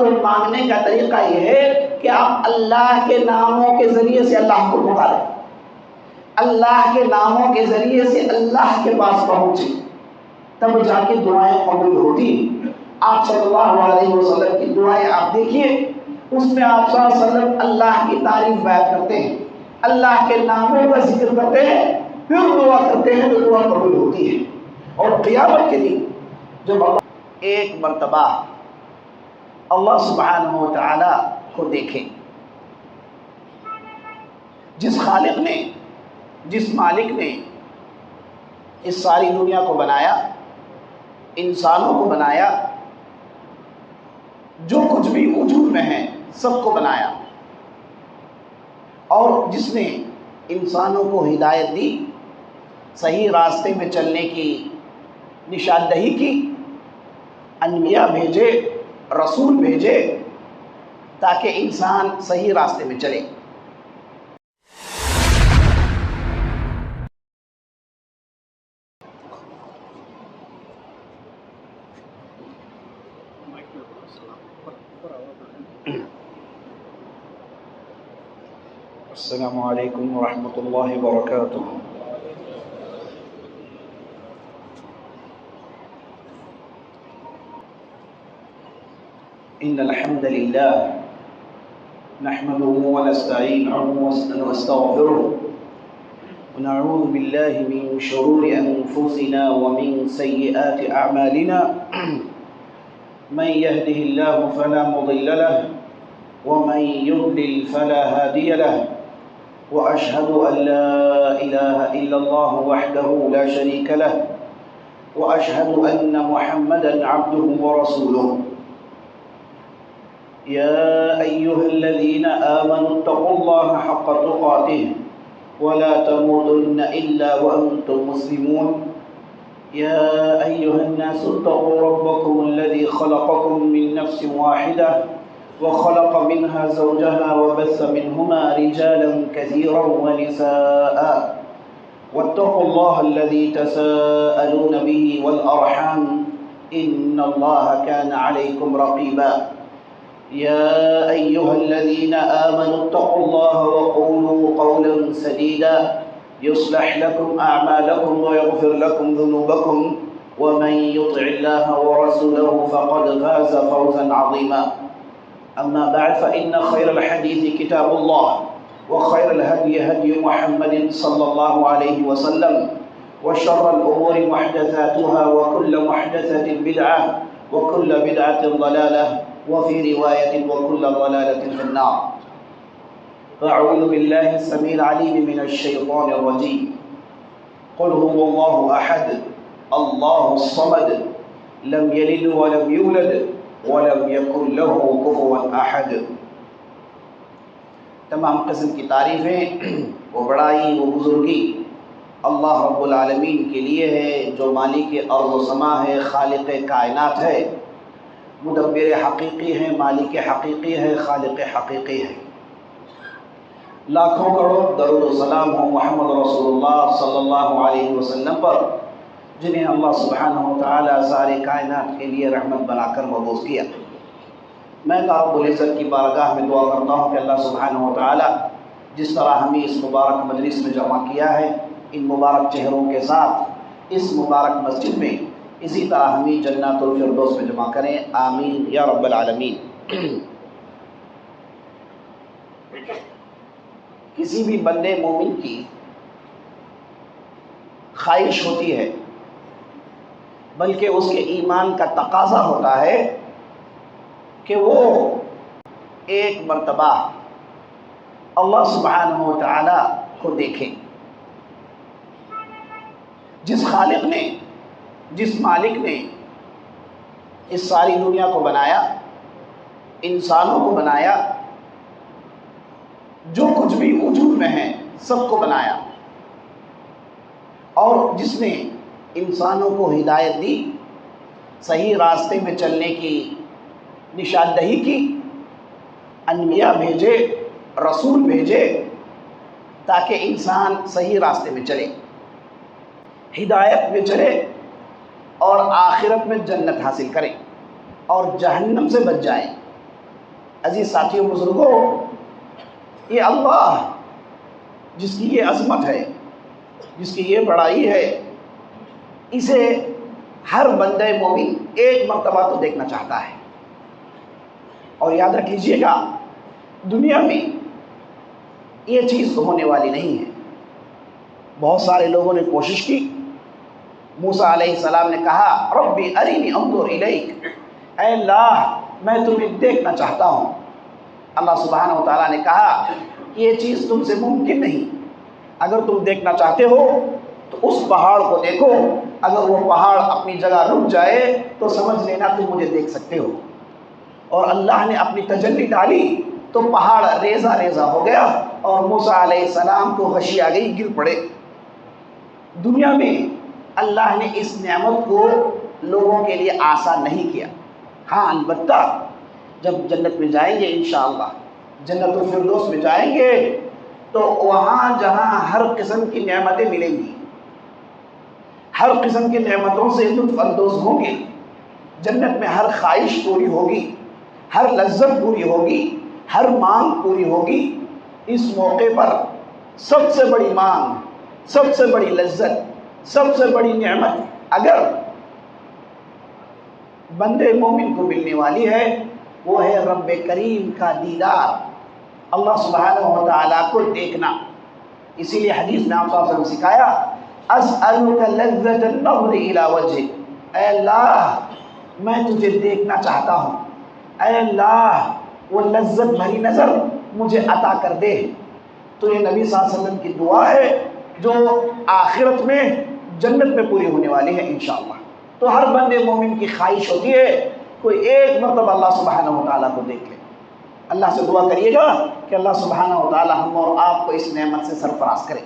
کو مانگنے کا طریقہ یہ ہے کہ آپ اللہ کے ناموں کے ذریعے سے اللہ کو پکاریں، اللہ کے ناموں کے ذریعے سے اللہ کے پاس پہنچیں، تب جا کے دعائیں قبول ہوتی ہیں۔ آپ صلی اللہ علیہ وسلم کی دعائیں آپ دیکھیے، اس میں آپ صلی اللہ علیہ وسلم اللہ کی تعریف بیان کرتے ہیں، اللہ کے ناموں کا ذکر کرتے ہیں، پھر دعا کرتے ہیں تو دعا قبول ہوتی ہے۔ اور قیامت کے دن جب اللہ ایک مرتبہ اللہ سبحانہ و تعالی کو دیکھیں، جس خالق نے، جس مالک نے اس ساری دنیا کو بنایا، انسانوں کو بنایا، جو کچھ بھی وجود میں ہے سب کو بنایا، اور جس نے انسانوں کو ہدایت دی، صحیح راستے میں چلنے کی نشاندہی کی، انبیاء بھیجے، رسول بھیجے تاکہ انسان صحیح راستے میں چلے۔ السلام علیکم ورحمۃ اللہ وبرکاتہ۔ ان الحمد للہ نحمده ونستعینه ونستغفره ونعوذ باللہ من شرور انفسنا ومن سیئات اعمالنا، من يهده الله فلا مضل له ومن يضلل فلا هادي له، وأشهد أن لا إله إلا الله وحده لا شريك له، وأشهد أن محمدا عبده ورسوله۔ يا أيها الذين آمنوا اتقوا الله حق تقاته ولا تموتن إلا وأنتم مسلمون۔ يا أيها الناس اتقوا ربكم الذي خلقكم من نفس واحدة وخلق منها زوجها وبث منهما رجالا كثيرا ونساء، واتقوا الله الذي تساءلون به والأرحام إن الله كان عليكم رقيبا۔ يا أيها الذين آمنوا اتقوا الله وقولوا قولا سديدا يصلح لكم أعمالكم ويغفر لكم ذنوبكم، ومن يطع الله ورسوله فقد فاز فوزا عظيما۔ أما بعد فإن خير الحديث كتاب الله، وخير الهدي هدي محمد صلى الله عليه وسلم، وشر الأمور محدثاتها وكل محدثة بدعة وكل بدعة ضلالة، وفي رواية وكل ضلالة في النار۔ أعوذ بالله السميع العليم من الشيطان الرجيم۔ قل هو الله أحد الله الصمد لم يلد ولم يولد وَلَمْ يَكُنْ لَهُ كُفُوًا أَحَدٌ۔ تمام قسم کی تعریفیں، وہ بڑائی، وہ بزرگی اللہ رب العالمین کے لیے ہے، جو مالک ارض و سما ہے، خالق کائنات ہے، مدبر حقیقی ہے، مالک حقیقی ہے، خالق حقیقی ہے۔ لاکھوں کروڑ درود و سلام ہو محمد رسول اللہ صلی اللہ علیہ وسلم پر، جنہیں اللہ سبحانہ و تعالیٰ سارے کائنات کے لیے رحمت بنا کر مبعوث کیا۔ میں رب العزت کی بارگاہ میں دعا کرتا ہوں کہ اللہ سبحانہ و تعالیٰ جس طرح ہمیں اس مبارک مجلس میں جمع کیا ہے، ان مبارک چہروں کے ساتھ اس مبارک مسجد میں اسی طرح ہمیں جنات الفردوس میں جمع کریں، آمین یا رب العالمین۔ کسی بھی بندے مومن کی خواہش ہوتی ہے، بلکہ اس کے ایمان کا تقاضا ہوتا ہے کہ وہ ایک مرتبہ اللہ سبحانہ و تعالی کو دیکھیں، جس خالق نے، جس مالک نے اس ساری دنیا کو بنایا، انسانوں کو بنایا، جو کچھ بھی وجود میں ہے سب کو بنایا، اور جس نے انسانوں کو ہدایت دی، صحیح راستے میں چلنے کی نشاندہی کی، انبیاء بھیجے، رسول بھیجے تاکہ انسان صحیح راستے میں چلے، ہدایت میں چلے اور آخرت میں جنت حاصل کرے اور جہنم سے بچ جائے۔ عزیز ساتھیوں بزرگوں، یہ اللہ جس کی یہ عظمت ہے، جس کی یہ بڑائی ہے، اسے ہر بندہ مومن ایک مرتبہ تو دیکھنا چاہتا ہے۔ اور یاد رکھ لیجئے گا، دنیا میں یہ چیز ہونے والی نہیں ہے۔ بہت سارے لوگوں نے کوشش کی، موسیٰ علیہ السلام نے کہا ربی ارینی انظر الیک، اے اللہ میں تمہیں دیکھنا چاہتا ہوں۔ اللہ سبحانہ و تعالیٰ نے کہا یہ چیز تم سے ممکن نہیں، اگر تم دیکھنا چاہتے ہو تو اس پہاڑ کو دیکھو، اگر وہ پہاڑ اپنی جگہ رک جائے تو سمجھ لینا تم مجھے دیکھ سکتے ہو۔ اور اللہ نے اپنی تجلی ڈالی تو پہاڑ ریزہ ریزہ ہو گیا اور موسیٰ علیہ السلام کو غشی آ گئی، گر پڑے۔ دنیا میں اللہ نے اس نعمت کو لوگوں کے لیے آسان نہیں کیا۔ ہاں البتہ جب جنت میں جائیں گے انشاءاللہ، جنت الفردوس میں جائیں گے تو وہاں جہاں ہر قسم کی نعمتیں ملیں گی، ہر قسم کی نعمتوں سے لطف اندوز ہوں گے، جنت میں ہر خواہش پوری ہوگی، ہر لذت پوری ہوگی، ہر مانگ پوری ہوگی۔ اس موقع پر سب سے بڑی مانگ، سب سے بڑی لذت، سب سے بڑی نعمت اگر بندے مومن کو ملنے والی ہے وہ ہے رب کریم کا دیدار، اللہ سبحانہ و تعالیٰ کو دیکھنا۔ اسی لیے حدیث میں آپ صلی اللہ علیہ وسلم سکھایا اسألک لذت النظر الی وجہک، اے اللہ میں تجھے دیکھنا چاہتا ہوں، اے اللہ وہ لذت بھری نظر مجھے عطا کر دے۔ تو یہ نبی صلی اللہ علیہ وسلم کی دعا ہے جو آخرت میں جنت میں پوری ہونے والی ہے انشاءاللہ۔ تو ہر بندے مومن کی خواہش ہوتی ہے کوئی ایک مرتبہ اللہ سبحانہ و تعالیٰ کو دیکھ لے۔ اللہ سے دعا کریے گا کہ اللہ سبحانہ و تعالیٰ ہم اور آپ کو اس نعمت سے سرفراز کرے۔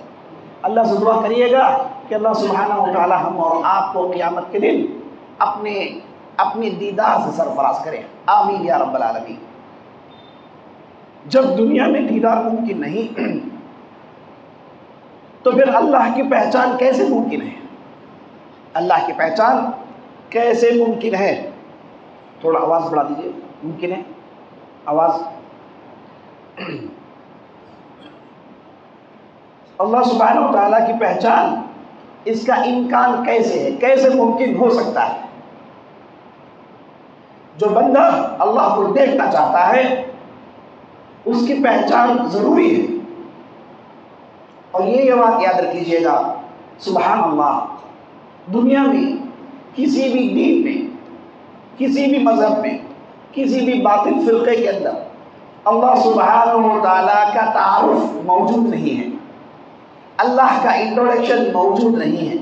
اللہ سے دعا کریے گا کہ اللہ سبحانہ و تعالیٰ ہم اور آپ کو قیامت کے دن اپنے دیدار سے سرفراز کرے، آمین یا رب العالمین۔ جب دنیا میں دیدار ممکن نہیں تو پھر اللہ کی پہچان کیسے ممکن ہے؟ اللہ کی پہچان کیسے ممکن ہے؟ تھوڑا آواز بڑھا دیجئے، ممکن ہے آواز؟ اللہ سبحانہ و تعالیٰ کی پہچان، اس کا امکان کیسے ہے، کیسے ممکن ہو سکتا ہے؟ جو بندہ اللہ کو دیکھنا چاہتا ہے اس کی پہچان ضروری ہے۔ اور یہ بات یاد رکھ لیجئے گا، سبحان اللہ، دنیا میں کسی بھی دین میں، کسی بھی مذہب میں، کسی بھی باطل فرقے کے اندر اللہ سبحانہ و تعالیٰ کا تعارف موجود نہیں ہے، اللہ کا انٹروڈکشن موجود نہیں ہے۔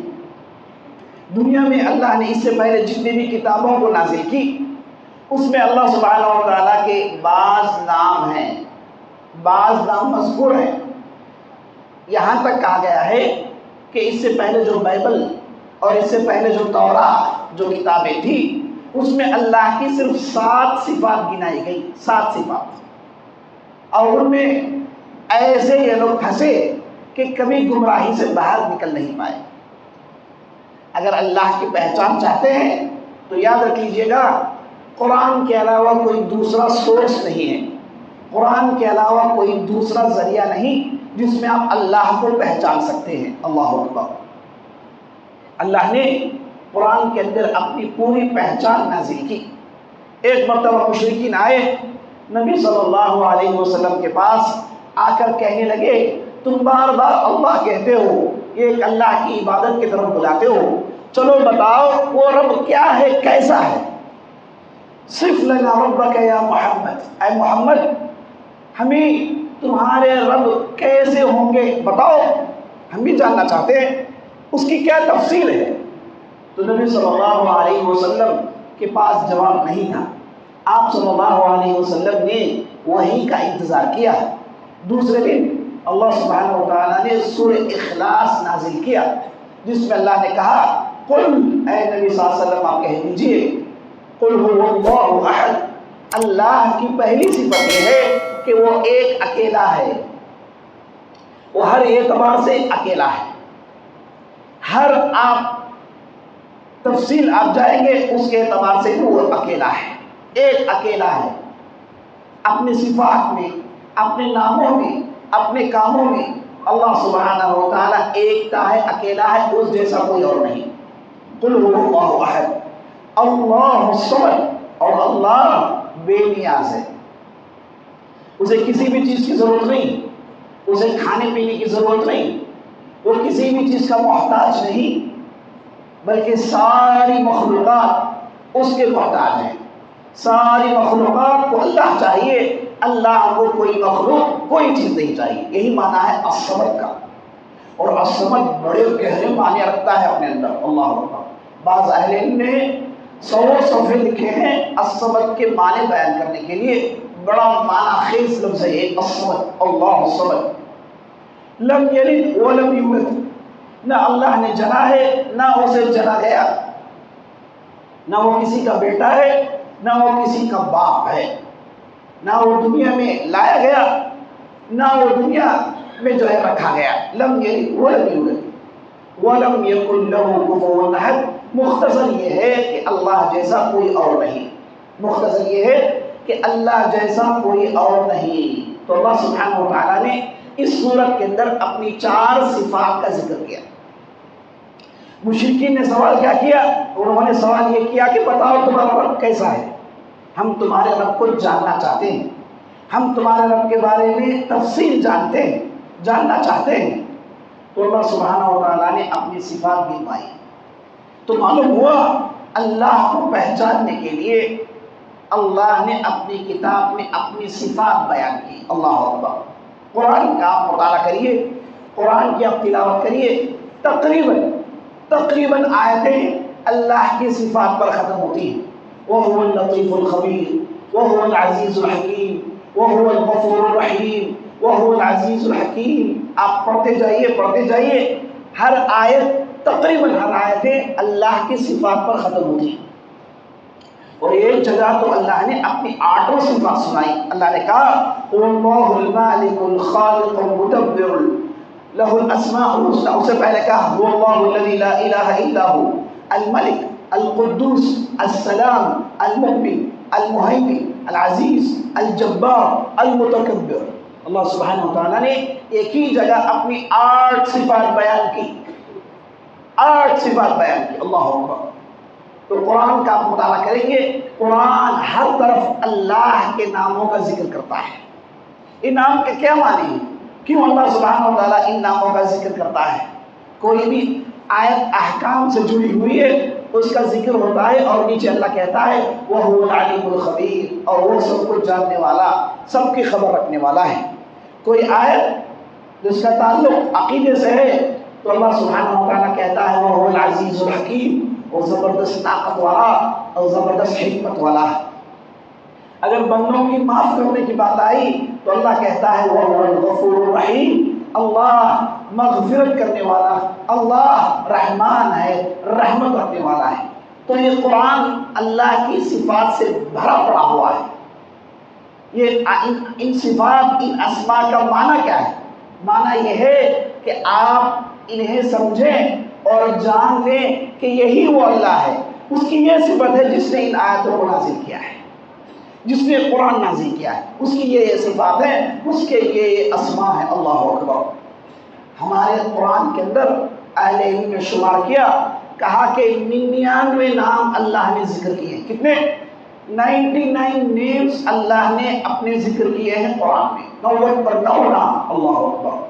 دنیا میں اللہ نے اس سے پہلے جتنی بھی کتابوں کو نازل کی اس میں اللہ سبحانہ و تعالیٰ کے بعض نام ہیں، بعض نام مذکور ہیں۔ یہاں تک کہا گیا ہے کہ اس سے پہلے جو بائبل اور اس سے پہلے جو تورات جو کتابیں تھیں اس میں اللہ کی صرف 7 صفات گنائی گئی، 7 صفات، اور ان میں ایسے یہ لوگ پھنسے کہ کبھی گمراہی سے باہر نکل نہیں پائے۔ اگر اللہ کی پہچان چاہتے ہیں تو یاد رکھ لیجئے گا، قرآن کے علاوہ کوئی دوسرا سورس نہیں ہے، قرآن کے علاوہ کوئی دوسرا ذریعہ نہیں جس میں آپ اللہ کو پہچان سکتے ہیں۔ اللہ اکبر۔ اللہ نے قرآن کے اندر اپنی پوری پہچان نازل کی۔ ایک مرتبہ مشرکین آئے نبی صلی اللہ علیہ وسلم کے پاس، آ کر کہنے لگے تم بار بار اللہ کہتے ہو، ایک اللہ کی عبادت کی طرف بلاتے ہو، چلو بتاؤ وہ رب کیا ہے، کیسا ہے؟ صف لنا ربک یا محمد، اے محمد ہمیں تمہارے رب کیسے ہوں گے بتاؤ، ہم بھی جاننا چاہتے ہیں، اس کی کیا تفصیل ہے؟ تو نبی صلی اللہ علیہ وسلم کے پاس جواب نہیں تھا۔ آپ صلی اللہ علیہ وسلم نے وحی کا انتظار کیا۔ دوسرے دن اللہ سبحانہ و تعالیٰ نے سورہ اخلاص نازل کیا جس میں اللہ نے کہا قل، اے نبی صلی اللہ علیہ وسلم آپ کہہ دیجئے قل هو اللہ احد، اللہ کی پہلی صفت یہ ہے کہ وہ ایک اکیلا ہے، وہ ہر اعتبار سے اکیلا ہے۔ ہر آپ تفصیل آپ جائیں گے اس کے اعتبار سے وہ اکیلا ہے، ایک اکیلا ہے۔ اپنے صفات میں، اپنے ناموں میں، اپنے کاموں میں اللہ سبحانہ و تعالیٰ ایکتا ہے، اکیلا ہے، اس جیسا کوئی اور نہیں۔ قل هو اللہ احد اللہ الصمد، اور اللہ بے نیاز ہے، اسے کسی بھی چیز کی ضرورت نہیں، اسے کھانے پینے کی ضرورت نہیں، وہ کسی بھی چیز کا محتاج نہیں، بلکہ ساری مخلوقات اس کے محتاج ہیں۔ ساری مخلوقات کو اللہ چاہیے، اللہ کو کوئی مخلوق کوئی چیز نہیں چاہیے۔ یہی معنی ہے الصمد کا، اور الصمد بڑے گہرے معنی رکھتا ہے اپنے اندر۔ اللہ اکبر۔ بعض اہل علم نے 100 صفحے لکھے ہیں الصمد کے معنی بیان کرنے کے لیے، بڑا معنی خیز لفظ ہے یہ الصمد، اللہ الصمد۔ لم یلد ولم یولد، نہ اللہ نے جنا ہے نہ اسے جنا گیا، نہ وہ کسی کا بیٹا ہے نہ وہ کسی کا باپ ہے، نہ وہ دنیا میں لایا گیا نہ وہ دنیا میں جو ہے رکھا گیا۔ لم یلد ولم یولد ولم یکن لہ کفوا احد، مختصر یہ ہے کہ اللہ جیسا کوئی اور نہیں، مختصر یہ ہے کہ اللہ جیسا کوئی اور نہیں۔ تو اللہ سبحانہ و تعالیٰ نے اس صورت کے اندر اپنی 4 صفات کا ذکر کیا۔ مشرکین نے سوال کیا کیا؟ انہوں نے سوال یہ کیا کہ بتاؤ تمہارا رب کیسا ہے، ہم تمہارے رب کو جاننا چاہتے ہیں، ہم تمہارے رب کے بارے میں تفصیل جاننا چاہتے ہیں۔ تو اللہ سبحانہ و تعالیٰ نے اپنی صفات گنوائی، تو معلوم ہوا اللہ کو پہچاننے کے لیے اللہ نے اپنی کتاب میں اپنی صفات بیان کی۔ اللہ اکبر۔ قرآن کا آپ مطالعہ کریے، قرآن کی آپ تلاوت کریے، تقریباً آیتیں اللہ کی صفات پر ختم ہوتی ہیں۔ وَهُوَ اللَّطِيفُ الْخَبِيرُ وَهُوَ الْعَزِيزُ الْحَكِيمُ وَهُوَ الْغَفُورُ الرَّحِيمُ وَهُوَ الْعَزِيزُ الْحَكِيمُ۔ آپ پڑھتے جائیے، ہر آیت، تقریباً ہر آیتیں اللہ کی صفات پر ختم ہوتی ہیں۔ اور ایک جگہ تو اللہ نے اپنی 8 صفات سنائی۔ اللہ نے کہا اللَّهُ الْمَالِكُ الْخَالِقُ الْمُدَبِّرُ لَهُ الْأَسْمَاءُ الْحُسْنَى، اس سے پہلے کہا هُوَ اللَّهُ الَّذِي لَا إِلَٰهَ إِلَّا هُوَ الْمَلِكُ الْقُدُّوسُ السَّلَامُ الْمُؤْمِنُ الْمُهَيْمِنُ الْعَزِيزُ الْجَبَّارُ الْمُتَكَبِّرُ۔ اللہ سبحانہ و تعالیٰ نے ایک ہی جگہ اپنی 8 صفات بیان کی، 8 صفات بیان کی۔ اللہ اکبر۔ تو قرآن کا آپ مطالعہ کریں گے، قرآن ہر طرف اللہ کے ناموں کا ذکر کرتا ہے۔ ان نام کے کیا معنی ہیں؟ کیوں اللہ سبحانہ و تعالیٰ ان ناموں کا ذکر کرتا ہے؟ کوئی بھی آیت احکام سے جڑی ہوئی ہے، اس کا ذکر ہوتا ہے، اور نیچے اللہ کہتا ہے وَهُوَ الْعَلِيمُ الْخَبِيرُ، اور وہ سب کچھ جاننے والا، سب کی خبر رکھنے والا ہے۔ کوئی آیت جس کا تعلق عقیدے سے ہے تو اللہ سبحانہ و تعالیٰ کہتا ہے وَهُوَ الْعَزِيزُ الْحَكِيمُ، اور زبردست طاقت والا اور زبردست حکمت والا ہے۔ اگر بندوں کی معاف کرنے کی بات آئی تو اللہ کہتا ہے وَهُوَ الْغَفُورُ الرَّحِيمُ، اللہ مغفرت کرنے والا، اللہ رحمان ہے، رحمت رکھنے والا ہے۔ تو یہ قرآن اللہ کی صفات سے بھرا پڑا ہوا ہے۔ یہ ان صفات، ان اسماء کا معنی کیا ہے؟ معنی یہ ہے کہ آپ انہیں سمجھیں اور جان لیں کہ یہی وہ اللہ ہے، اس کی یہ صفت ہے جس نے ان آیتوں کو نازل کیا ہے، جس نے قرآن نازل کیا ہے، اس کی یہ صفات ہیں، اس کے یہ اسماء ہیں۔ اللہ اکبر۔ ہمارے قرآن کے اندر اہل علم نے شمار کیا، کہا کہ 99 نام اللہ نے ذکر کیے۔ کتنے؟ 99 نیمز اللہ نے اپنے ذکر کیے ہیں قرآن میں، 90 پر 9 نام۔ اللہ اکبر۔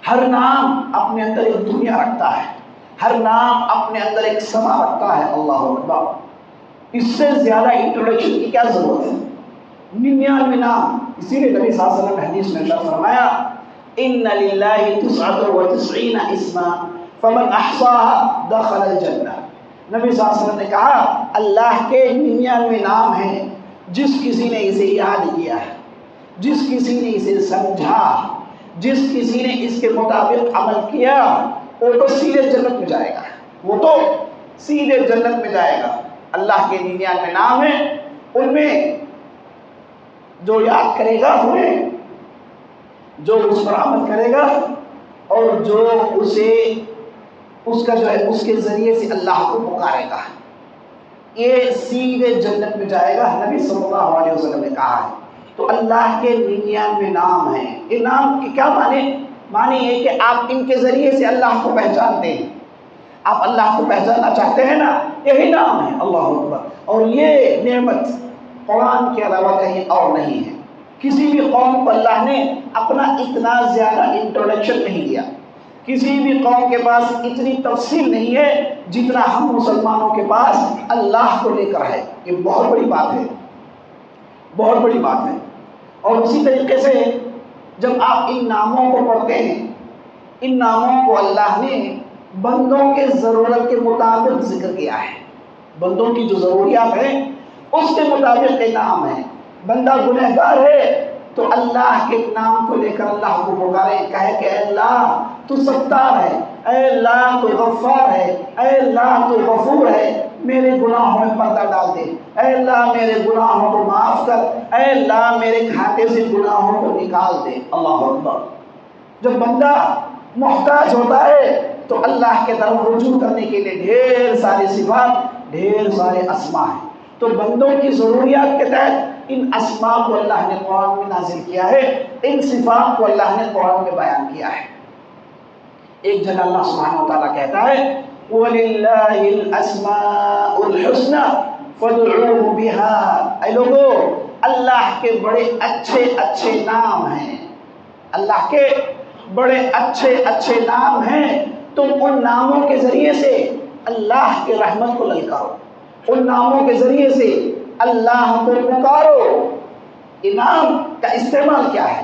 ہر نام اپنے اندر ایک دنیا رکھتا ہے، ہر نام اپنے اندر ایک سما رکھتا ہے۔ اللہ اکبر۔ اس سے زیادہ انٹروڈکشن کی کیا ضرورت ہے؟ 99 نام۔ اسی لیے نبی صلی اللہ علیہ وسلم نے حدیث میں ارشاد فرمایا ان للہ 99 اسما فمن احصاها دخل الجنہ۔ نبی صلی اللہ علیہ وسلم نے کہا اللہ کے 99 نام ہیں، جس کسی نے اسے یاد کیا، جس کسی نے اسے سمجھا، جس کسی نے اس کے مطابق عمل کیا، وہ تو سیدھے جنت میں جائے گا، وہ تو سیدھے جنت میں جائے گا۔ اللہ کے 99 نام ہیں، ان میں جو یاد کرے گا انہیں، جو اس پر عمل کرے گا، اور جو اسے اس کا جو ہے اس کے ذریعے سے اللہ کو پکارے گا، یہ سیدھے جنت میں جائے گا، نبی صلی اللہ علیہ وسلم نے کہا ہے۔ تو اللہ کے 99 نام ہیں۔ ان نام کے کیا معنی یہ کہ آپ ان کے ذریعے سے اللہ کو پہچانتے ہیں، آپ اللہ کو پہچاننا چاہتے ہیں نا، یہی نام ہے اللہ اکبر۔ اور یہ نعمت قرآن کے علاوہ کہیں اور نہیں ہے۔ کسی بھی قوم کو اللہ نے اپنا اتنا زیادہ انٹروڈکشن نہیں دیا، کسی بھی قوم کے پاس اتنی تفصیل نہیں ہے جتنا ہم مسلمانوں کے پاس اللہ کو لے کر ہے۔ یہ بہت بڑی بات ہے، بہت بڑی بات ہے۔ اور اسی طریقے سے جب آپ ان ناموں کو پڑھتے ہیں، ان ناموں کو اللہ نے بندوں کے ضرورت کے مطابق ذکر کیا ہے۔ بندوں کی جو ضروریات ہیں اس کے مطابق یہ نام ہے۔ بندہ گنہگار ہے تو اللہ کے نام کو لے کر اللہ کو پکارے، کہے کہ اے اللہ تو ستار ہے، اے اللہ تو غفار ہے، اے اللہ تو غفور ہے، میرے گناہوں میں پردہ ڈال دے، اے اللہ میرے گناہوں کو معاف کر، اے اللہ میرے کھاتے سے گناہوں کو نکال دے۔ اللہ اکبر۔ جب بندہ محتاج ہوتا ہے تو اللہ کے طرف رجوع کرنے کے لیے ڈھیر ساری صفات، ڈھیر سارے اسماء ہیں۔ تو بندوں کی ضروریات کے تحت ان اسماء کو اللہ نے قرآن میں نازل کیا ہے، ان صفات کو اللہ نے قرآن میں بیان کیا ہے۔ ایک جگہ اللہ سبحانہ وتعالیٰ کہتا ہے وَلِلَّهِ الْأَسْمَاءُ الْحُسْنَى فَادْعُوهُ بِهَا۔ اے لوگو، اللہ کے بڑے اچھے اچھے نام ہیں، اللہ کے بڑے اچھے اچھے نام ہیں، تم ان ناموں کے ذریعے سے اللہ کے رحمت کو للکارو، ان ناموں کے ذریعے سے اللہ کو پکارو۔ نام کا استعمال کیا ہے؟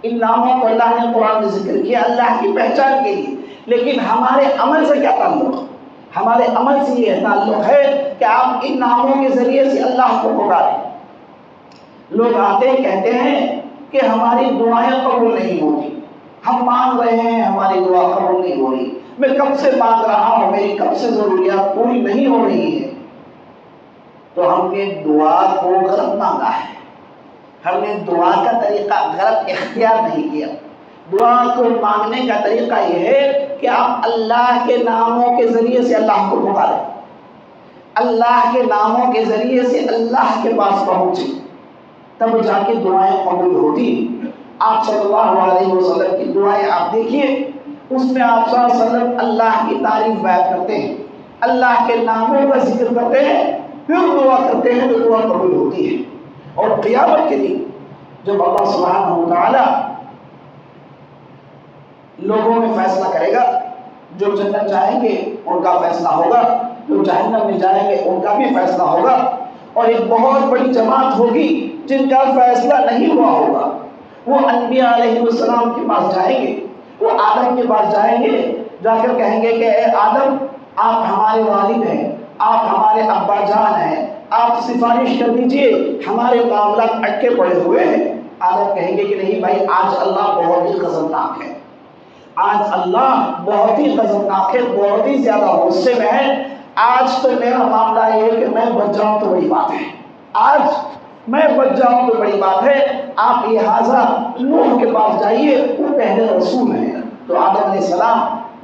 ان ناموں کو اللہ نے قرآن میں ذکر کیا اللہ کی پہچان کے لیے، لیکن ہمارے عمل سے کیا تعلق؟ ہمارے عمل سے یہ تعلق ہے کہ آپ ان ناموں کے ذریعے سے اللہ کو پکاریں۔ لوگ آتے کہتے ہیں کہ ہماری دعائیں قبول نہیں ہوتی، ہم مانگ رہے ہیں ہماری دعا قبول نہیں ہو رہی، میں کب سے مانگ رہا ہوں میری کب سے ضروریات پوری نہیں ہو رہی ہے۔ تو ہم نے دعا کو غلط مانگا ہے، ہم نے دعا کا طریقہ غلط اختیار نہیں کیا۔ دعا کو مانگنے کا طریقہ یہ ہے کہ آپ اللہ کے ناموں کے ذریعے سے اللہ کو پکاریں، اللہ کے ناموں کے ذریعے سے اللہ کے پاس پہنچیں، تب جا کے دعائیں قبول ہوتی۔ آپ صلی اللہ علیہ وسلم کی دعائیں آپ دیکھیے، اس میں آپ صلی اللہ علیہ وسلم اللہ کی تعریف بیان کرتے ہیں، اللہ کے ناموں کا ذکر کرتے ہیں، پھر دعا کرتے ہیں تو دعا قبول ہوتی ہے۔ اور قیامت کے دن جب اللہ سبحانہ وتعالی لوگوں میں فیصلہ کرے گا، جو جنت جائیں گے ان کا فیصلہ ہوگا، جو جہنم میں جائیں گے ان کا بھی فیصلہ ہوگا، اور ایک بہت بڑی جماعت ہوگی جن کا فیصلہ نہیں ہوا ہوگا۔ وہ انبیاء علیہ السلام کے پاس جائیں گے، وہ آدم کے پاس جائیں گے، جا کر کہیں گے کہ اے آدم آپ ہمارے والد ہیں، آپ ہمارے ابا جان ہیں، آپ سفارش کر دیجئے، ہمارے معاملات اٹکے پڑے ہوئے ہیں۔ آدم کہیں گے کہ نہیں بھائی، آج اللہ بہت ہی غضبناک ہے، آج اللہ بہت ہی غضبناک ہے، بہت ہی زیادہ غصے میں ہے، آج تو میرا معاملہ یہ ہے کہ میں بچ جاؤں تو بڑی بات ہے، آج میں بچ جاؤں تو بڑی بات ہے، آپ لہٰذا نوح کے پاس جائیے، وہ پہلے رسول ہیں۔ تو آدم علیہ السلام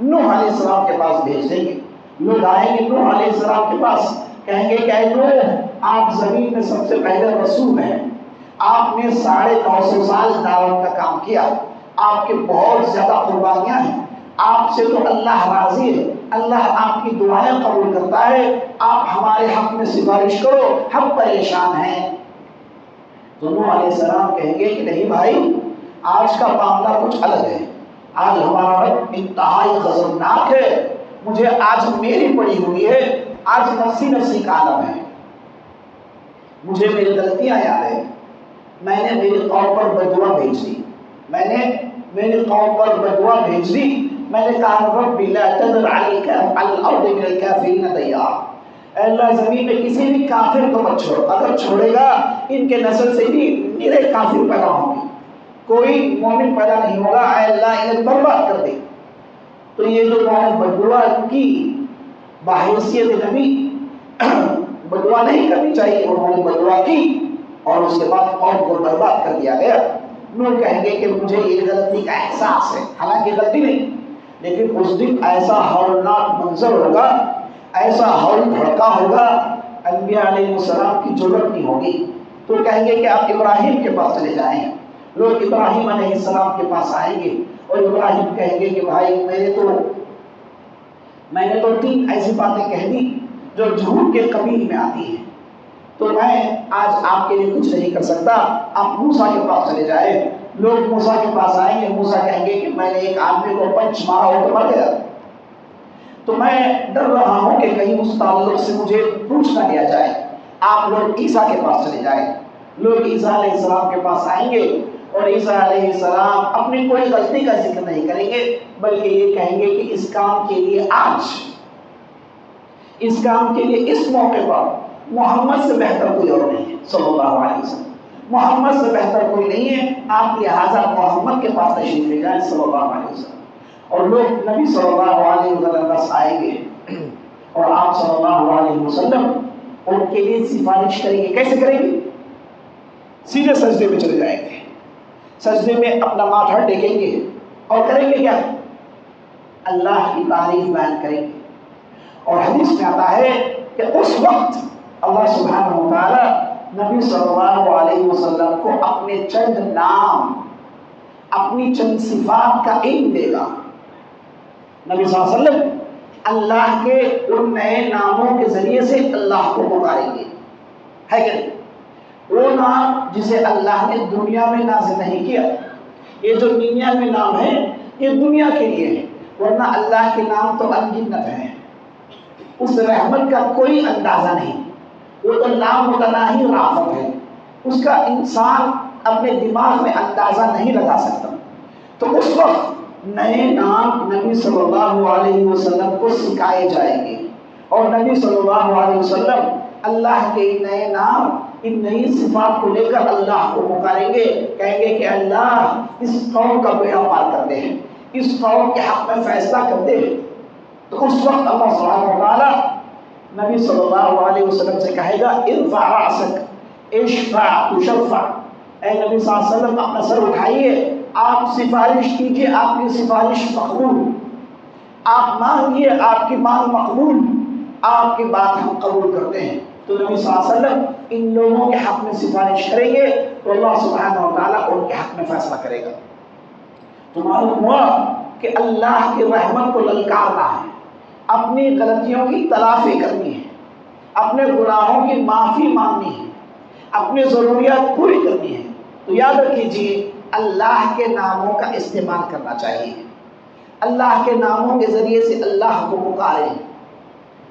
نوح علیہ السلام کے پاس بھیج دیں گے، لوگ آئیں گے نوح علیہ السلام کے پاس، کہیں گے کہ اے نوح آپ زمین میں سب سے پہلے رسول ہیں، آپ نے 950 سال دعوت کا کام کیا، آپ کے بہت زیادہ قربانیاں ہیں، آپ سے تو اللہ راضی ہے، اللہ آپ کی دعائیں قبول کرتا ہے، آپ ہمارے حق میں سفارش کرو، ہم پریشان ہیں۔ تو نوح علیہ السلام کہیں گے کہ نہیں بھائی، آج کا معاملہ کچھ الگ ہے، آج ہمارا رب انتہائی غضبناک ہے، مجھے آج میری پڑی ہوئی ہے، آج نفسی نفسی کا عالم ہے، مجھے میری غلطیاں یاد ہے، میں نے میری قوم پر بددعا بھیج دی، میں نے میری قوم پر بددعا بھیج دی، میں نے کہا رب لا تذر علی الارض من الکافرین دیارا، اے اللہ زمین میں کسی بھی کافر کو مت چھوڑ، اگر چھوڑے گا ان کے نسل سے بھی میرے کافر پیدا ہوں گے، کوئی مومن پیدا نہیں ہوگا، اے اللہ انہیں برباد کر دے۔ تو یہ جو میں نے بددعا کی بحیثیت نبی، بددعا نہیں کرنی چاہیے، انہوں نے بددعا کی اور اس کے بعد قوم کو برباد کر دیا گیا۔ لوگ کہیں گے کہ مجھے یہ غلطی کا احساس ہے، حالانکہ غلطی نہیں، لیکن اس دن ایسا ہولناک منظر ہوگا، ایسا ہول بھڑکا ہوگا انبیاء علیہ السلام کی ضرورت نہیں ہوگی، تو کہیں گے کہ آپ ابراہیم کے پاس چلے جائیں۔ لوگ ابراہیم علیہ السلام کے پاس آئیں گے اور ابراہیم کہیں گے کہ بھائی میں نے تو 3 ایسی باتیں کہہ دی جو جھوٹ کے قبیل میں آتی ہیں، تو میں آج آپ کے لیے کچھ نہیں کر سکتا، آپ موسیٰ کے پاس چلے جائیں۔ لوگ موسیٰ کے پاس آئیں گے، موسیٰ کہیں گے کہ میں نے ایک آدمی کو پنچ مارا ہو تو مر گیا، تو میں ڈر رہا ہوں کہ کہیں اس تعلق سے مجھے پوچھ نہ لیا جائے، آپ لوگ عیسیٰ کے پاس چلے جائیں۔ لوگ عیسیٰ علیہ السلام کے پاس آئیں گے اور عیسیٰ علیہ السلام اپنی کوئی غلطی کا ذکر نہیں کریں گے، بلکہ یہ کہیں گے کہ اس کام کے لیے آج، اس کام کے لیے اس موقع پر محمد سے بہتر کوئی اور نہیں ہے صلی اللہ علیہ وسلم، محمد سے بہتر کوئی نہیں ہے، آپ لہٰذا محمد کے پاس تشریف لے جائیں صلی اللہ علیہ وسلم۔ اور لوگ نبی صلی اللہ علیہ وسلم پاس آئیں گے اور آپ صلی اللہ علیہ وسلم ان کے لیے سفارش کریں گے۔ کیسے کریں گے؟ سیدھے سجدے میں چلے جائیں گے، سجدے میں اپنا ماتھا ٹیکیں گے اور کریں گے کیا؟ اللہ کی تعریف بیان کریں گے۔ اور حدیث میں آتا ہے کہ اس وقت اللہ سبحانہ و تعالی نبی صلی اللہ علیہ وسلم کو اپنے چند نام، اپنی چند صفات کا علم دے گا۔ نبی صلی اللہ علیہ وسلم اللہ کے ان نئے ناموں کے ذریعے سے اللہ کو پکاریں گے، ہے کہ نہیں؟ وہ نام جسے اللہ نے دنیا میں نازل نہیں کیا، یہ جو 99 نام ہیں یہ دنیا کے لیے ہے، ورنہ اللہ کے نام تو انگنت ہیں، اس رحمت کا کوئی اندازہ نہیں، وہ تو نام متناہی رافت ہے، اس کا انسان اپنے دماغ میں اندازہ نہیں لگا سکتا۔ تو اس وقت نئے نام نبی صلی اللہ علیہ وسلم کو سکھائے جائیں گے، اور نبی صلی اللہ علیہ وسلم اللہ کے نئے نام، ان نئی صفات کو لے کر اللہ کو پکاریں گے، کہیں گے کہ اللہ اس قوم کا بیڑا پار کر دے، اس قوم کے حق میں فیصلہ کر دے۔ تو اس وقت اللہ سبحانہ و تعالیٰ نبی صلی اللہ علیہ وسلم سے کہے گا ارفع رأسک اشفع تشفع، اے نبی صلی اللہ علیہ وسلم اپنا سر اٹھائیے، آپ سفارش کیجئے، آپ کی سفارش مقبول، آپ مانگیے، آپ کی مانگ مقبول، آپ کی بات ہم قبول کرتے ہیں۔ تو نبی صلی اللہ علیہ وسلم ان لوگوں کے حق میں سفارش کریں گے تو اللہ سبحانہ و تعالیٰ ان کے حق میں فیصلہ کرے گا۔ تو معلوم ہوا کہ اللہ کی رحمت کو للکارنا ہے، اپنی غلطیوں کی تلافی کرنی ہے، اپنے گناہوں کی معافی مانگنی ہے، اپنی ضروریات پوری کرنی ہے۔ تو یاد رکھیے اللہ کے ناموں کا استعمال کرنا چاہیے، اللہ کے ناموں کے ذریعے سے اللہ کو پکاریں،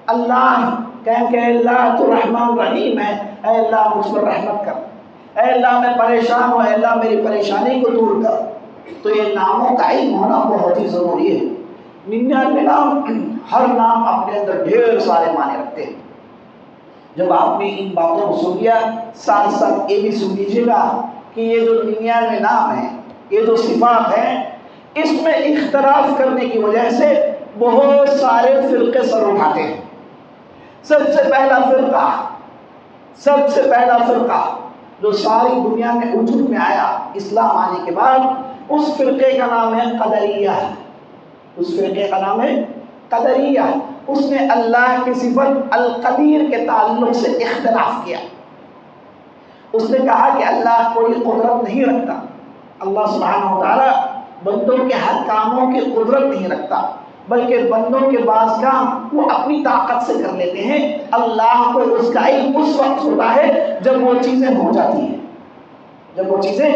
اللہ کہیں کہ اللہ تو رحمان رحیم ہے، اے اللہ مجھ پر رحمت کر، اے اللہ میں پریشان ہوں، اے اللہ میری پریشانی کو دور کر۔ تو یہ ناموں کا علم ہونا بہت ہی ضروری ہے۔ 99 نام، ہر نام اپنے اندر ڈھیر سارے معنی رکھتے ہیں۔ جب آپ نے ان باتوں کو سن لیا، ساتھ ساتھ یہ بھی سن لیجیے گا کہ یہ جو 99 نام ہیں، یہ جو صفات ہیں، اس میں اختلاف کرنے کی وجہ سے بہت سارے فرقے سر اٹھاتے ہیں۔ سب سے پہلا فرقہ جو ساری دنیا میں وجود میں آیا اسلام آنے کے بعد، اس فرقے کا نام ہے قدریہ۔ اس فرقے کا نام ہے قدریہ۔ اس نے اللہ کی صفت القدیر کے تعلق سے اختلاف کیا۔ اس نے کہا کہ اللہ کوئی قدرت نہیں رکھتا، اللہ سبحانہ و تعالیٰ بندوں کے ہر کاموں کی قدرت نہیں رکھتا، بلکہ بندوں کے بعض کام وہ اپنی طاقت سے کر لیتے ہیں، اللہ کو اس کا علم اس وقت ہوتا ہے جب وہ چیزیں ہو جاتی ہیں، جب وہ چیزیں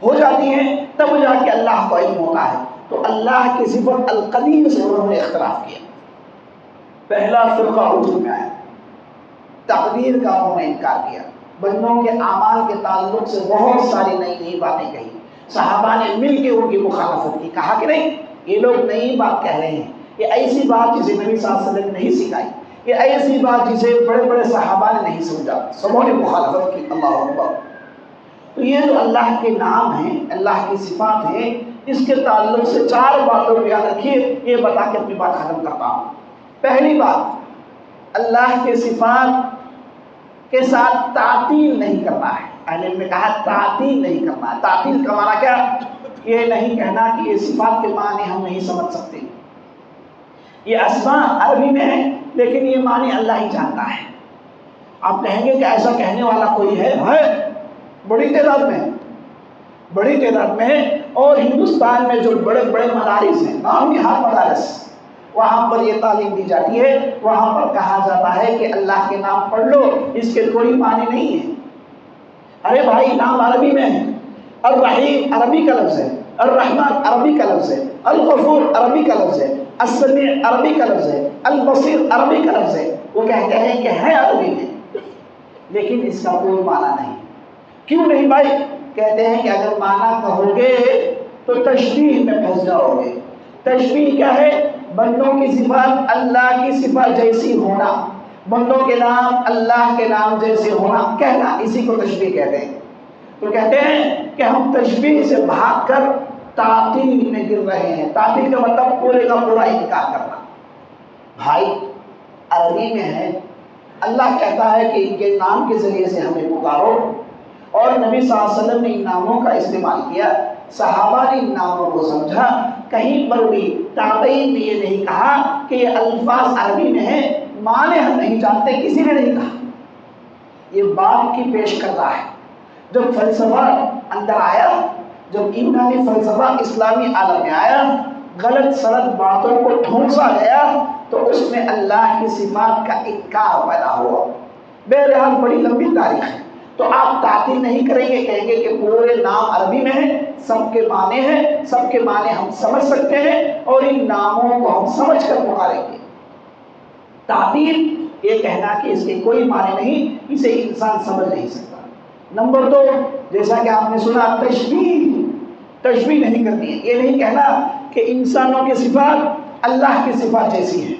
ہو جاتی ہیں تب جا کے اللہ کو علم ہوتا ہے۔ تو اللہ کی صفت القدیر سے انہوں نے اختلاف کیا، پہلا فرقہ وجود میں آیا، تقدیر کا انہوں نے انکار کیا، بندوں کے اعمال کے تعلق سے بہت ساری نئی نئی باتیں کہی، صحابہ نے مل کے ان کی مخالفت کی، کہا کہ نہیں یہ لوگ نئی بات کہہ رہے ہیں، یہ ایسی بات جسے نبی صلی اللہ علیہ وسلم نے نہیں سکھائی، یہ ایسی بات جسے بڑے بڑے صحابہ نے نہیں سمجھا، سبوں نے مخالفت کی۔ اللہ اکبر۔ تو یہ جو اللہ کے نام ہیں، اللہ کی صفات ہیں، اس کے تعلق سے 4 باتوں کو یاد رکھیے، یہ بتا کے اپنی بات ختم کرتا ہوں۔ پہلی بات، اللہ کے صفات کے ساتھ تعطیل نہیں کرنا ہے۔ اہل علم نے کہا تعطیل نہیں کرنا ہے۔ تعطیل کا معنی کیا؟ یہ نہیں کہنا کہ یہ صفات کے معنی ہم نہیں سمجھ سکتے، یہ اسماء عربی میں ہے لیکن یہ معنی اللہ ہی جانتا ہے، آپ کہیں گے کہ ایسا کہنے والا کوئی ہے؟ بڑی تعداد میں، بڑی تعداد میں ہے۔ اور ہندوستان میں جو بڑے بڑے مدارس ہیں، نام نہاد مدارس، وہاں پر یہ تعلیم دی جاتی ہے، وہاں پر کہا جاتا ہے کہ اللہ کے نام پڑھ لو، اس کے کوئی معنی نہیں ہے۔ ارے بھائی، نام عربی میں ہے، الرحیم عربی کا لفظ ہے، الرحمن عربی کا لفظ ہے، الغفور عربی کا لفظ ہے، السمیع عربی کا لفظ ہے، البصیر عربی کا لفظ ہے۔ وہ کہتے ہیں کہ ہے عربی میں، لیکن اس کا کوئی معنی نہیں۔ کیوں نہیں بھائی؟ کہتے ہیں کہ اگر معنی کہو گے تو تشبیہ میں پھنس جاؤ گے۔ تشبیہ کیا ہے؟ بندوں کی صفات اللہ کی صفات جیسی ہونا، بندوں کے نام اللہ کے نام جیسے ہونا، کہنا، اسی کو تشبیہ کہتے ہیں۔ تو کہتے ہیں کہ ہم تشبیہ سے بھاگ کر تعطیل میں گر رہے ہیں۔ تعطیل کا مطلب پورے کا پورا انکار کرنا۔ بھائی، عربی میں ہے، اللہ کہتا ہے کہ ان کے نام کے ذریعے سے ہمیں پکارو، اور نبی صلی اللہ علیہ وسلم نے ان ناموں کا استعمال کیا، صحابہ نے ان ناموں کو سمجھا۔ کہیں پر بھی تابعین نے یہ نہیں کہا کہ یہ الفاظ عربی میں ہیں، معنی ہم نہیں جانتے، کسی نے نہیں کہا۔ یہ بات کی پیش کرتا ہے۔ جب فلسفہ اندر آیا، جب یونانی فلسفہ اسلامی عالم میں آیا، غلط سلط باتوں کو ٹھونسا گیا، تو اس میں اللہ کی صفات کا انکار پیدا ہوا۔ بہرحال بڑی لمبی تاریخ ہے، تو آپ تعطیل نہیں کریں گے، کہیں گے کہ پورے نام عربی میں ہیں، سب کے معنی ہیں، سب کے معنی ہم سمجھ سکتے ہیں، اور ان ناموں کو ہم سمجھ کر پکاریں گے۔ تعطیل یہ کہنا کہ اس کے کوئی معنی نہیں، اسے انسان سمجھ نہیں سکتا۔ نمبر 2، جیسا کہ آپ نے سنا، تشبیہ نہیں کرنی ہے۔ یہ نہیں کہنا کہ انسانوں کی صفات اللہ کی صفات جیسی ہیں،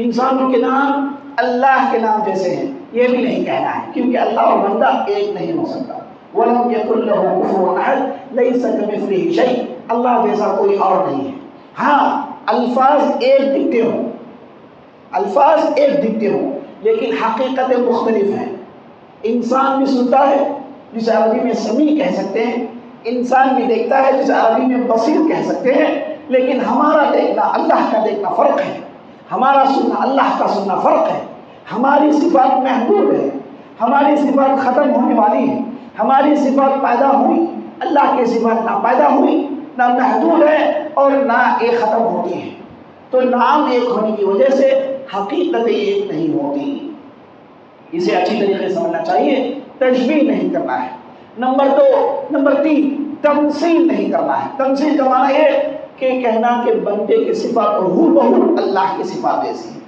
انسانوں کے نام اللہ کے نام جیسے ہیں، یہ بھی نہیں کہنا ہے، کیونکہ اللہ اور بندہ ایک نہیں ہو سکتا۔ وَلَمْ يَكُنْ لَهُ كُفُوًا أَحَدٌ لَيْسَ كَمِثْلِهِ شَيْءٌ، اللہ جیسا کوئی اور نہیں ہے۔ ہاں، الفاظ ایک دکھتے ہوں، الفاظ ایک دکھتے ہوں، لیکن حقیقتیں مختلف ہیں۔ انسان بھی سنتا ہے، جسے عربی میں سمیع کہہ سکتے ہیں، انسان بھی دیکھتا ہے، جسے عربی میں بصیر کہہ سکتے ہیں، لیکن ہمارا دیکھنا اللہ کا دیکھنا فرق ہے، ہمارا سننا اللہ کا سننا فرق ہے۔ ہماری صفات محدود ہے، ہماری صفات ختم ہونے والی ہے، ہماری صفات پیدا ہوئی، اللہ کی صفات نہ پیدا ہوئی، نہ محدود ہے، اور نہ ایک ختم ہوتی ہے۔ تو نام ایک ہونے کی وجہ سے حقیقتیں ایک نہیں ہوتی، اسے اچھی طریقے سے سمجھنا چاہیے۔ تشبیہ نہیں کرنا ہے۔ نمبر 3، تمثیل نہیں کرنا ہے۔ تمثیل کا معنی یہ کہ کہنا کہ بندے کی صفات ہو بہو اللہ کی صفات جیسی ہے،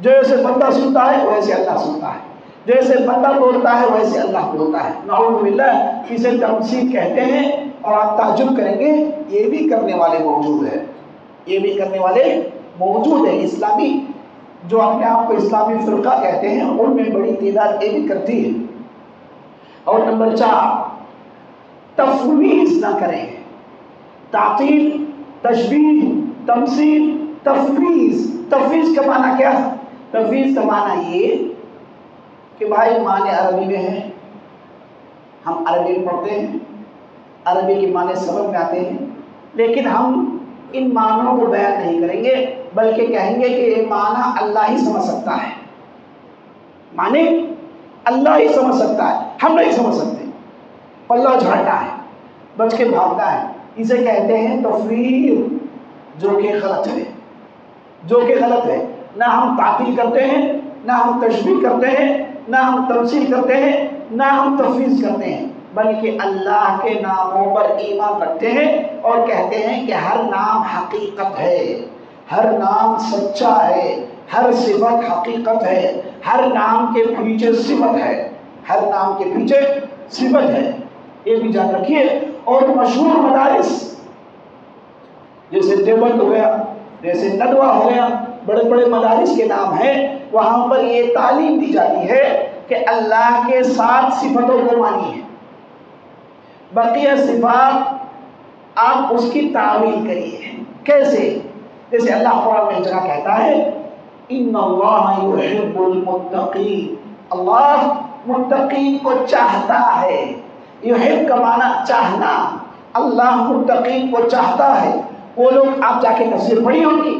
جیسے بندہ سنتا ہے ویسے اللہ سنتا ہے، جیسے بندہ بولتا ہے ویسے اللہ بولتا ہے۔ نعوذ باللہ، اسے تمثیل کہتے ہیں۔ اور آپ تعجب کریں گے، یہ بھی کرنے والے موجود ہیں، یہ بھی کرنے والے موجود ہیں۔ اسلامی جو اپنے آپ کو اسلامی فرقہ کہتے ہیں، ان میں بڑی تعداد یہ بھی کرتی ہے۔ اور نمبر 4، تفویض نہ کریں۔ تعطیل، تشبیہ، تمثیل، تفویض۔ تفویض کا معنی کیا ہے؟ تفویض کا معنی یہ کہ بھائی معنی عربی میں ہے، ہم عربی میں پڑھتے ہیں، عربی کے معنی سمجھ میں آتے ہیں، لیکن ہم ان معنوں کو بیان نہیں کریں گے، بلکہ کہیں گے کہ یہ معنی اللہ ہی سمجھ سکتا ہے، معنی اللہ ہی سمجھ سکتا ہے، ہم نہیں سمجھ سکتے۔ پلہ جھاڑنا ہے، بچ کے بھاگنا ہے، اسے کہتے ہیں تفویض، جو کہ غلط ہے، جو کہ غلط ہے۔ نہ ہم تعطیل کرتے ہیں، نہ ہم تشبیہ کرتے ہیں، نہ ہم تمثیل کرتے ہیں، نہ ہم تفویض کرتے ہیں، بلکہ اللہ کے ناموں پر ایمان رکھتے ہیں اور کہتے ہیں کہ ہر نام حقیقت ہے، ہر نام سچا ہے، ہر صفت حقیقت ہے، ہر نام کے پیچھے صفت ہے، ہر نام کے پیچھے صفت ہے، یہ بھی جان رکھیے۔ اور مشہور مدارس جیسے دیوبند ہو گیا، جیسے ندوہ ہو گیا، بڑے بڑے مدارس کے نام ہیں، وہاں پر یہ تعلیم دی جاتی ہے کہ اللہ کے 7 صفتوں کو مانیے، بقیہ صفات آپ اس کی تعویل کریے۔ کیسے؟ جیسے اللہ قرآن میں جگہ کہتا ہے ان اللہ یحب المتقین، اللہ متقین کو چاہتا ہے۔ یحب کا معنی چاہنا، اللہ متقین کو چاہتا ہے۔ وہ لوگ، آپ جا کے تفسیر پڑھی ان کی،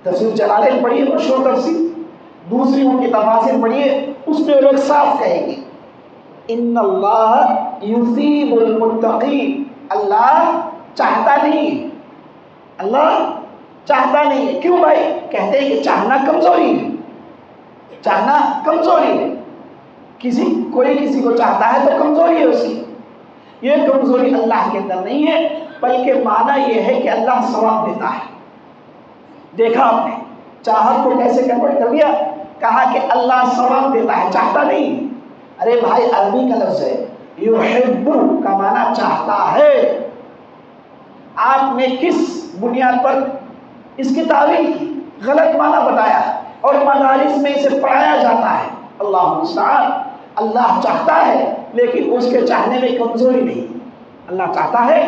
تفسیر جلالین پڑھی ہے، مشہور تفسیر، دوسری ان کی تفاسیر پڑھیے، اس میں وہ لوگ صاف کہیں گے ان اللہ یثیب المتقین، اللہ چاہتا نہیں، اللہ چاہتا نہیں ہے۔ کیوں بھائی؟ کہتے ہیں کہ چاہنا کمزوری ہے، چاہنا کمزوری ہے، کوئی کسی کو چاہتا ہے تو کمزوری ہے اس کی، یہ کمزوری اللہ کے اندر نہیں ہے، بلکہ معنی یہ ہے کہ اللہ ثواب دیتا ہے۔ دیکھا آپ نے چاہت کو کیسے کنورٹ کر دیا، کہا کہ اللہ ثواب دیتا ہے، چاہتا نہیں۔ ارے بھائی عربی کا لفظ ہے، یحب کا معنی چاہتا ہے۔ آپ نے کس بنیاد پر اس کی تعویل کی، غلط معنی بتایا، اور مدارس میں اسے پڑھایا جاتا ہے۔ اللہ المستعان، اللہ چاہتا ہے لیکن اس کے چاہنے میں کمزوری نہیں۔ اللہ چاہتا ہے،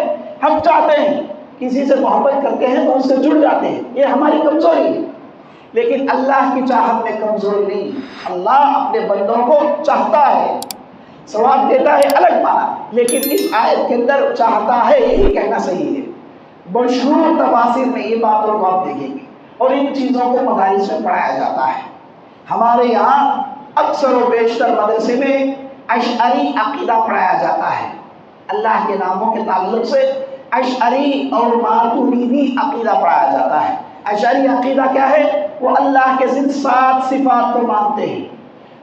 ہم چاہتے ہیں، کسی سے محبت کرتے ہیں تو اس سے جڑ جاتے ہیں، یہ ہماری کمزوری ہے، لیکن اللہ کی چاہت میں کمزوری نہیں۔ اللہ اپنے بندوں کو چاہتا ہے، ثواب دیتا ہے الگ معنی، لیکن اس آیت کے اندر چاہتا ہے یہی کہنا صحیح ہے۔ مشہور تفاسیر میں یہ باتوں کو آپ دیکھیں گے، اور ان چیزوں کو مدارس میں پڑھایا جاتا ہے۔ ہمارے یہاں اکثر و بیشتر مدرسے میں اشعری عقیدہ پڑھایا جاتا ہے، اللہ کے ناموں کے تعلق سے اشعری اور ماتریدی عقیدہ پڑھایا جاتا ہے۔ اشعری عقیدہ کیا ہے؟ وہ اللہ کے صرف 7 صفات کو مانتے ہیں،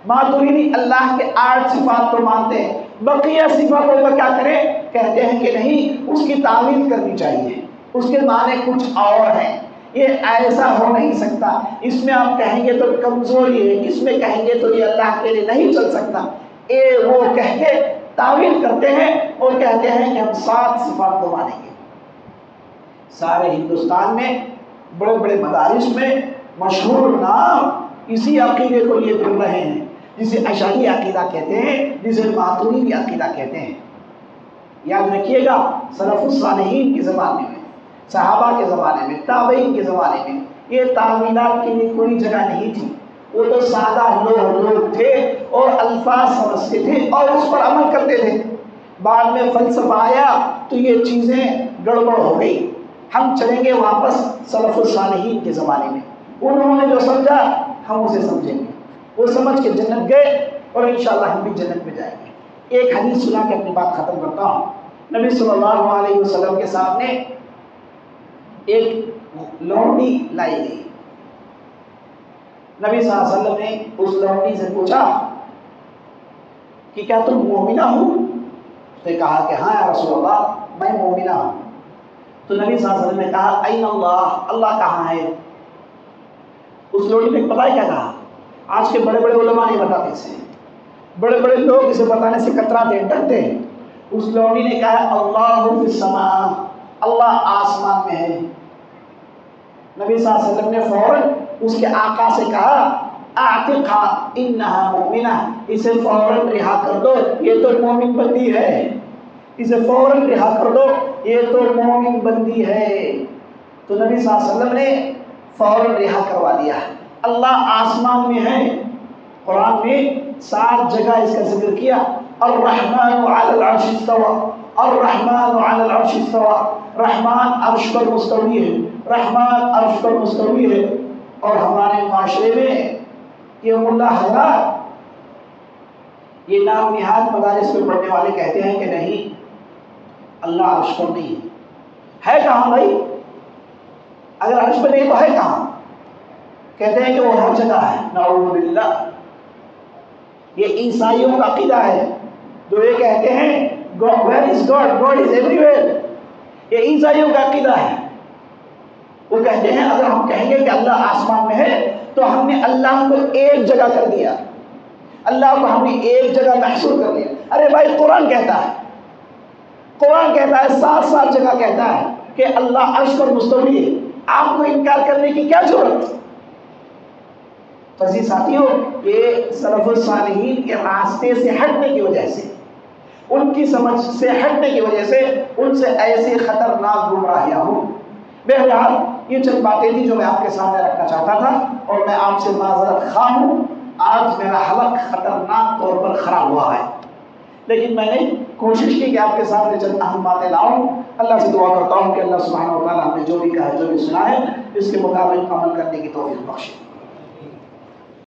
ماتریدی اللہ کے 8 صفات کو مانتے ہیں، بقیہ صفاتوں کا کیا کریں؟ کہتے ہیں کہ نہیں، اس کی تعویل کرنی چاہیے، اس کے معنی کچھ اور ہیں، یہ ایسا ہو نہیں سکتا، اس میں آپ کہیں گے تو کمزوری ہے، اس میں کہیں گے تو یہ اللہ کے لیے نہیں چل سکتا، وہ کہہ کے تعویل کرتے ہیں اور کہتے ہیں کہ ہم 7 صفات کو مانیں گے۔ سارے ہندوستان میں بڑے بڑے مدارس میں مشہور نام اسی عقیدے کو لیے پھر رہے ہیں، جسے اشعری عقیدہ کہتے ہیں، جسے ماتریدی عقیدہ کہتے ہیں۔ یاد رکھیے گا، سلف الصالحین کے زمانے میں، صحابہ کے زمانے میں، تابعین کے زمانے میں یہ تعویلات کے لیے کوئی جگہ نہیں تھی، وہ تو سادہ لوگ تھے اور الفاظ سمجھتے تھے اور اس پر عمل کرتے تھے۔ بعد میں فلسفہ آیا تو یہ چیزیں گڑبڑ ہو گئی۔ ہم چلیں گے واپس سلف الصالحین کے زمانے میں، انہوں نے جو سمجھا ہم اسے سمجھیں گے، وہ سمجھ کے جنت گئے اور انشاءاللہ ہم بھی جنت میں جائیں گے۔ ایک حدیث سنا کے اپنی بات ختم کرتا ہوں۔ نبی صلی اللہ علیہ وسلم کے سامنے ایک لونڈی لائی گئی، نبی صلی اللہ علیہ وسلم نے اس لونڈی سے پوچھا کہ کیا تم مومنہ ہو؟ اس نے کہا کہ ہاں یا رسول اللہ، میں مومنہ ہوں۔ تو نبی صلی اللہ علیہ وسلم نے کہا این اللہ، اللہ کہاں ہے؟ اس لونڈی نے پتہ ہے کیا کہا؟ آج کے بڑے بڑے علماء نہیں بتاتے اسے، بڑے بڑے لوگ اسے بتانے سے کتراتے ہیں، ڈرتے ہیں۔ اس لونڈی نے کہا اللہ فی السماء، اللہ آسمان میں ہے۔ نبی صلی اللہ علیہ وسلم نے فوراً اس کے آقا سے کہا اعتقھا انہا مؤمنہ، اسے فوراً رہا کر دو، یہ تو مومن بندی ہے، اسے فوراً رہا کر دو، یہ تو مومن بندی ہے۔ تو نبی صلی اللہ علیہ وسلم نے فوراً رہا کروا دیا۔ اللہ آسمان میں ہے، قرآن میں 7 جگہ اس کا ذکر کیا، الرحمن علی العرش استوى، الرحمن علی العرش استوى، رحمان عرش پر مستوی ہے، رحمان عرش پر مستوی ہے۔ اور ہمارے معاشرے میں یہ ملا حضرات، یہ نام نہاد مدارس میں پڑھنے والے کہتے ہیں کہ نہیں، اللہ عرش پر نہیں ہے کہاں بھائی؟ اگر عرش پر نہیں تو ہے کہاں؟ کہتے ہیں کہ وہ ہر جگہ ہے، نعوذ باللہ۔ یہ عیسائیوں کا عقیدہ ہے، جو یہ کہتے ہیں where is God? God is everywhere۔ یہ عیسائیوں کا عقیدہ ہے، وہ کہتے ہیں اگر ہم کہیں گے کہ اللہ آسمان میں ہے تو ہم نے اللہ کو ایک جگہ کر دیا، اللہ کو ہم نے ایک جگہ محصور کر دیا۔ ارے بھائی قرآن کہتا ہے، قرآن کہتا ہے 7 جگہ کہتا ہے کہ اللہ عرش پر مستوی ہے، آپ کو انکار کرنے کی کیا ضرورت؟ فضیل ساتھیوں، یہ سلف الصالحین کے راستے سے ہٹنے کی وجہ سے، ان کی سمجھ سے ہٹنے کی وجہ سے ان سے ایسی خطرناک گمراہیاں ہوں۔ بہرحال یہ چند باتیں تھی جو میں آپ کے سامنے رکھنا چاہتا تھا، اور میں آپ سے معذرت خواہ ہوں، آج میرا حلق خطرناک طور پر خراب ہوا ہے، لیکن میں نے کوشش کی کہ آپ کے سامنے چند اہم باتیں لاؤں۔ اللہ سے دعا کرتا ہوں کہ اللہ سبحانہ و تعالیٰ ہم نے جو بھی کہا ہے، جو بھی سنا ہے، اس کے مطابق عمل کرنے کی توفیق بخشے۔